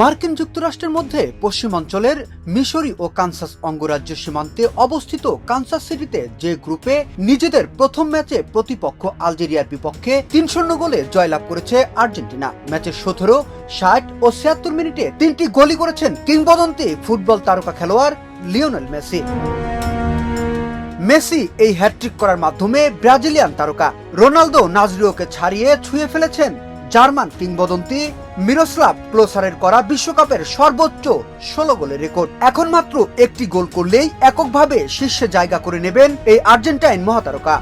মার্কিন যুক্তরাষ্ট্রের মধ্যে পশ্চিমাঞ্চলের মিসৌরি ও কানসাস অঙ্গরাজ্য সীমান্তে অবস্থিত কানসাস সিটিতে যে গ্রুপে নিজেদের প্রথম ম্যাচে প্রতিপক্ষ আলজেরিয়ার বিপক্ষে ৩-০ গোলে জয়লাভ করেছে আর্জেন্টিনা। ম্যাচের ১৭, ৬০ ও ৭৬ মিনিটে ৩টি গোলই করেছেন কিংবদন্তি ফুটবল তারকা খেলোয়াড় লিওনেল মেসি। মেসি এই হ্যাটট্রিক করার মাধ্যমে ব্রাজিলিয়ান তারকা রোনালদো নাজরিওকে ছাড়িয়ে ছুঁয়ে ফেলেছেন জার্মান কিংবদন্তি মিরোস্লাভ ক্লোসারের করা বিশ্বকাপের সর্বোচ্চ ১৬ গোলের রেকর্ড। এখন মাত্র একটি গোল করলেই এককভাবে শীর্ষে জায়গা করে নেবেন এই আর্জেন্টাইন মহাতারকা।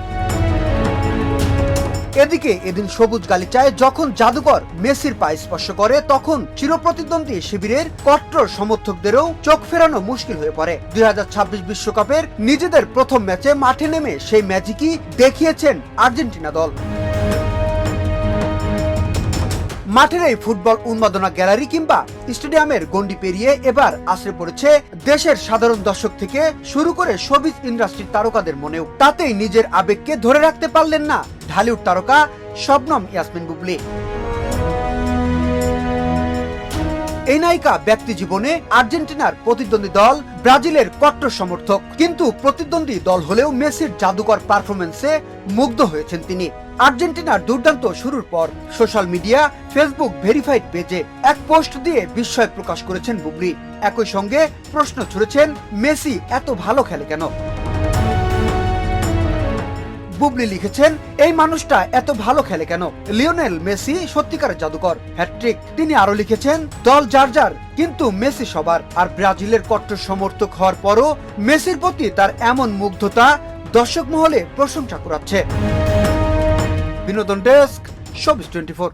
এদিকে এদিন সবুজ গালিচায় যখন জাদুকর মেসির পায়ে স্পর্শ করে, তখন চিরপ্রতিদ্বন্দ্বী শিবিরের কট্টর সমর্থকদেরও চোখ ফেরানো মুশকিল হয়ে পড়ে। ২০২৬ বিশ্বকাপের নিজেদের প্রথম ম্যাচে মাঠে নেমে সেই ম্যাজিকই দেখিয়েছেন আর্জেন্টিনা দল। মাঠের এই ফুটবল উন্মাদনা গ্যালারি কিংবা স্টেডিয়ামের গণ্ডি পেরিয়ে এবার আশ্রে পড়েছে দেশের সাধারণ দর্শক থেকে শুরু করে শোবিজ ইন্ডাস্ট্রির তারকাদের মনেও। তাতেই নিজের আবেগকে ধরে রাখতে পারলেন না ঢালিউড তারকা শবনম ইয়াসমিন বুবলি। এই নায়িকা ব্যক্তি জীবনে আর্জেন্টিনার প্রতিদ্বন্দ্বী দল ব্রাজিলের কট্টর সমর্থক, কিন্তু প্রতিদ্বন্দ্বী দল হলেও মেসির জাদুকর পারফরমেন্সে মুগ্ধ হয়েছেন তিনি। আর্জেন্টিনার দুর্দান্ত শুরুর পর সোশ্যাল মিডিয়া, ফেসবুক ভেরিফাইড পেজে এক পোস্ট দিয়ে বিস্ময় প্রকাশ করেছেন বুবলি। একই সঙ্গে প্রশ্ন ছুড়েছেন, মেসি এত ভালো খেলে কেন? বুবলি লিখেছেন, এই মানুষটা এত ভালো খেলে কেন? লিওনেল মেসি সত্যিকারের জাদুকর, হ্যাটট্রিক। তিনি আরো লিখেছেন, দল যার যার কিন্তু মেসি সবার। আর ব্রাজিলের কট্টর সমর্থক হওয়ার পরও মেসির প্রতি তার এমন মুগ্ধতা দর্শক মহলে প্রশংসা কুড়াচ্ছে। বিনোদন ডেস্ক, শোবিজ 24।